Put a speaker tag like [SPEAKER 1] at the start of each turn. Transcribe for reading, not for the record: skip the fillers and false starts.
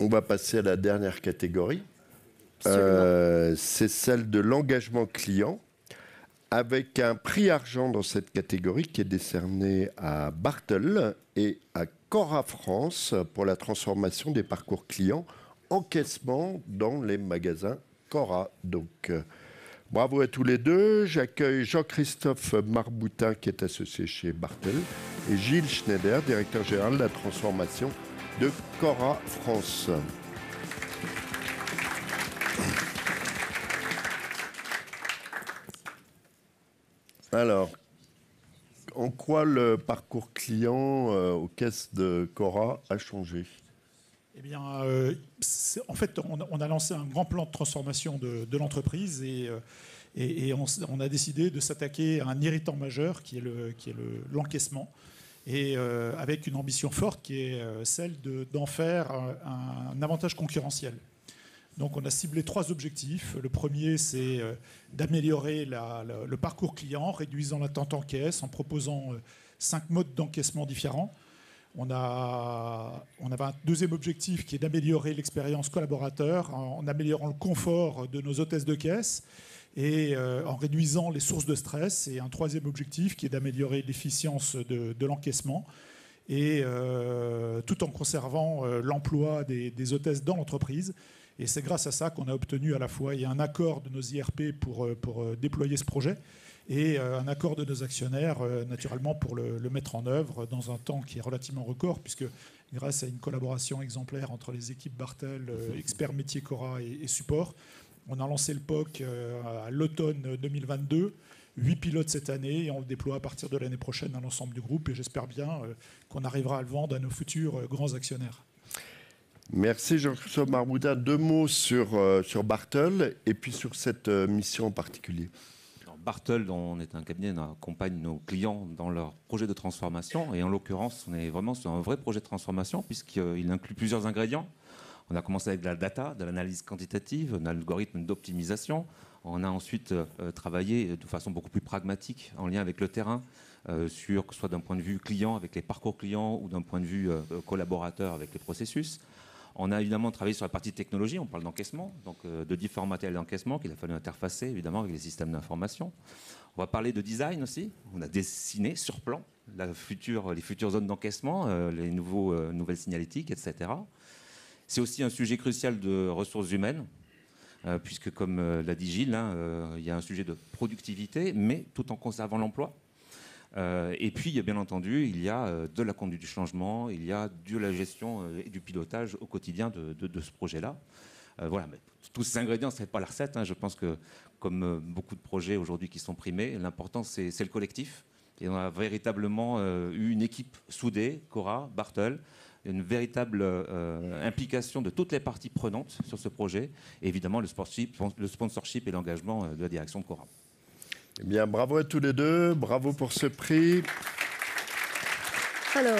[SPEAKER 1] On va passer à la dernière catégorie. C'est celle de l'engagement client, avec un prix argent dans cette catégorie qui est décerné à Bartel et à Cora France pour la transformation des parcours clients, encaissement dans les magasins Cora. Donc, bravo à tous les deux. J'accueille Jean-Christophe Marboutin, qui est associé chez Bartel, et Gilles Schneider, directeur général de la transformation de Cora France. Alors, en quoi le parcours client aux caisses de Cora a changé?
[SPEAKER 2] Eh bien, en fait, on a lancé un grand plan de transformation de l'entreprise et on a décidé de s'attaquer à un irritant majeur qui est l'encaissement, et avec une ambition forte qui est celle d'en faire un avantage concurrentiel. Donc on a ciblé 3 objectifs. Le premier, c'est d'améliorer le parcours client, réduisant l'attente en caisse, en proposant 5 modes d'encaissement différents. On avait un deuxième objectif qui est d'améliorer l'expérience collaborateur en améliorant le confort de nos hôtesses de caisse et en réduisant les sources de stress. Et un troisième objectif qui est d'améliorer l'efficience de l'encaissement et tout en conservant l'emploi des hôtesses dans l'entreprise. Et c'est grâce à ça qu'on a obtenu à la fois un accord de nos IRP pour déployer ce projet et un accord de nos actionnaires, naturellement, pour le mettre en œuvre dans un temps qui est relativement record, puisque grâce à une collaboration exemplaire entre les équipes Bartel, experts métiers Cora et support, on a lancé le POC à l'automne 2022, 8 pilotes cette année, et on le déploie à partir de l'année prochaine à l'ensemble du groupe, et j'espère bien qu'on arrivera à le vendre à nos futurs grands actionnaires.
[SPEAKER 1] Merci Jean-Christophe Marboutin. 2 mots sur Bartel et puis sur cette mission en particulier.
[SPEAKER 3] Alors, Bartel, on est un cabinet, on accompagne nos clients dans leur projet de transformation, et en l'occurrence, on est vraiment sur un vrai projet de transformation puisqu'il inclut plusieurs ingrédients. On a commencé avec de la data, de l'analyse quantitative, un algorithme d'optimisation. On a ensuite travaillé de façon beaucoup plus pragmatique en lien avec le terrain, que ce soit d'un point de vue client avec les parcours clients ou d'un point de vue collaborateur avec les processus. On a évidemment travaillé sur la partie technologie, on parle d'encaissement, donc de différents matériels d'encaissement qu'il a fallu interfacer évidemment avec les systèmes d'information. On va parler de design aussi, on a dessiné sur plan les futures zones d'encaissement, les nouvelles signalétiques, etc. C'est aussi un sujet crucial de ressources humaines, puisque comme l'a dit Gilles, il y a un sujet de productivité, mais tout en conservant l'emploi. Et puis, bien entendu, il y a de la conduite du changement, il y a de la gestion et du pilotage au quotidien de ce projet-là. Voilà, mais tous ces ingrédients, ce n'est pas la recette. Je pense que, comme beaucoup de projets aujourd'hui qui sont primés, l'important, c'est le collectif. Et on a véritablement eu une équipe soudée, Cora, Bartel, une véritable implication de toutes les parties prenantes sur ce projet, et évidemment le sponsorship et l'engagement de la direction de Cora.
[SPEAKER 1] Eh bien, bravo à tous les deux, bravo pour ce prix.
[SPEAKER 4] Alors,